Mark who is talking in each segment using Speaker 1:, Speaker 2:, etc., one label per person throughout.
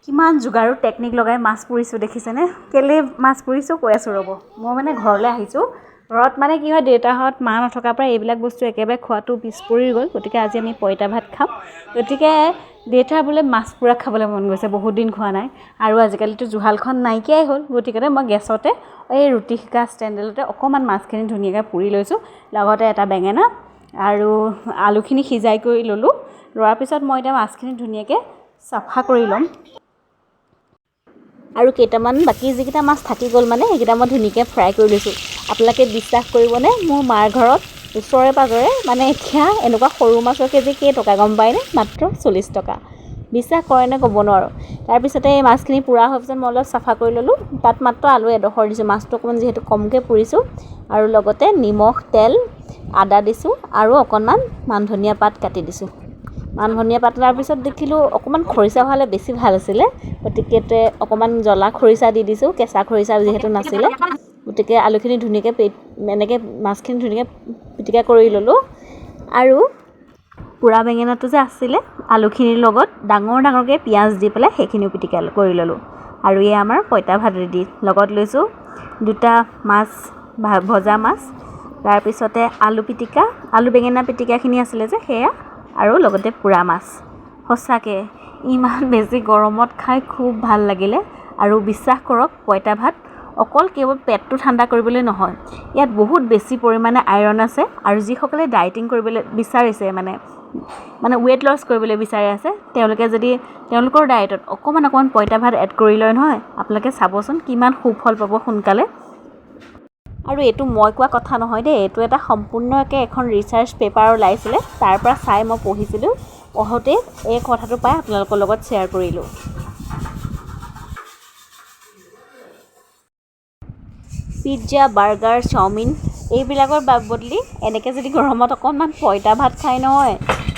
Speaker 1: কিমান যোগাৰু টেকনিক লগাই মাছ পুৰিছোঁ দেখিছেনে কেলে মাছ পুৰিছোঁ কৈ আছোঁ ৰ'ব মই মানে ঘৰলৈ আহিছোঁ ঘৰত মানে কি হয় দেউতাহঁত মা নথকাৰ পৰা এইবিলাক বস্তু একেবাৰে খোৱাটো পিছ পৰি গ'ল গতিকে আজি আমি পঁইতা ভাত খাম গতিকে দেউতাৰ বোলে মাছ পুৰা খাবলৈ মন গৈছে বহুত দিন খোৱা নাই আৰু আজিকালিতো জুহালখন নাইকিয়াই হ'ল গতিকে মই গেছতে এই ৰুটি শিকা ষ্টেণ্ডডালতে অকণমান মাছখিনি ধুনীয়াকৈ পুৰি লৈছোঁ লগতে এটা বেঙেনা আৰু আলুখিনি সিজাই কৰি ল'লোঁ লোৱাৰ পিছত মই এতিয়া মাছখিনি ধুনীয়াকৈ চাফা কৰি ল'ম আৰু কেইটামান বাকী যিকেইটা মাছ থাকি গ'ল মানে সেইকেইটা মই ধুনীয়াকৈ ফ্ৰাই কৰি লৈছোঁ আপোনালোকে বিশ্বাস কৰিবনে মোৰ মাৰ ঘৰত ওচৰে পাজৰে মানে এতিয়া এনেকুৱা সৰু মাছৰ কেজি কেইটকা গম পায়নে মাত্ৰ 40 টকা বিশ্বাস কৰে নে ক'ব নোৱাৰোঁ তাৰপিছতে এই মাছখিনি পুৰা হোৱাৰ পিছত মই অলপ চাফা কৰি ল'লোঁ তাত মাত্ৰ আলু এডোখৰ দিছোঁ মাছটো অকণমান যিহেতু কমকৈ পুৰিছোঁ আৰু লগতে নিমখ তেল আদা দিছোঁ আৰু অকণমান মান ধনিয়া পাত কাটি দিছোঁ মান ধনিয়া পাত তাৰ পিছত দেখিলোঁ অকণমান খৰিচা হ'লে বেছি ভাল আছিলে গতিকে অকণমান জ্বলা খৰিচা দি দিছোঁ কেঁচা খৰিচা যিহেতু নাছিলে গতিকে আলুখিনি ধুনীয়াকৈ এনেকৈ মাছখিনি ধুনীয়াকৈ পিটিকা কৰি ল'লোঁ আৰু পুৰা বেঙেনাটো যে আছিলে আলুখিনিৰ লগত ডাঙৰ ডাঙৰকৈ পিঁয়াজ দি পেলাই সেইখিনিও পিটিকা কৰি ল'লোঁ আৰু এই আমাৰ পঁইতা ভাত ৰেডি লগত লৈছোঁ দুটা মাছ ভজা মাছ তাৰপিছতে আলু পিটিকা আলু বেঙেনা পিটিকাখিনি আছিলে যে সেয়া আৰু লগতে পুৰা মাছ সঁচাকৈ ইমান বেছি গৰমত খাই খুব ভাল লাগিলে আৰু বিশ্বাস কৰক পঁইতা ভাত অকল কেৱল পেটটো ঠাণ্ডা কৰিবলৈ নহয় ইয়াত বহুত বেছি পৰিমাণে আইৰণ আছে আৰু যিসকলে ডায়েটিং কৰিবলৈ বিচাৰিছে মানে ৱেইট লছ কৰিবলৈ বিচাৰি আছে তেওঁলোকে যদি তেওঁলোকৰ ডায়েটত অকণমান পঁইতা ভাত এড কৰি লয় নহয় আপোনালোকে চাবচোন কিমান সুফল পাব সোনকালে আৰু এইটো মই কোৱা কথা নহয় দেই এইটো এটা সম্পূৰ্ণকৈ এখন ৰিচাৰ্চ পেপাৰ ওলাইছিলে তাৰ পৰা চাই মই পঢ়িছিলোঁ পঢ়োতে এই কথাটো পাই আপোনালোকৰ লগত শ্বেয়াৰ কৰিলোঁ পিজ্জা বাৰ্গাৰ চাওমিন এইবিলাকৰ বদলি এনেকৈ যদি গৰমত অকণমান পঁইতা ভাত খাই নহয়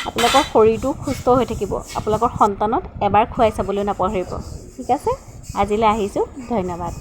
Speaker 1: আপোনালোকৰ শৰীৰটো সুস্থ হৈ থাকিব আপোনালোকৰ সন্তানক এবাৰ খুৱাই চাবলৈ নাপাহৰিব ঠিক আছে আজিলৈ আহিছোঁ ধন্যবাদ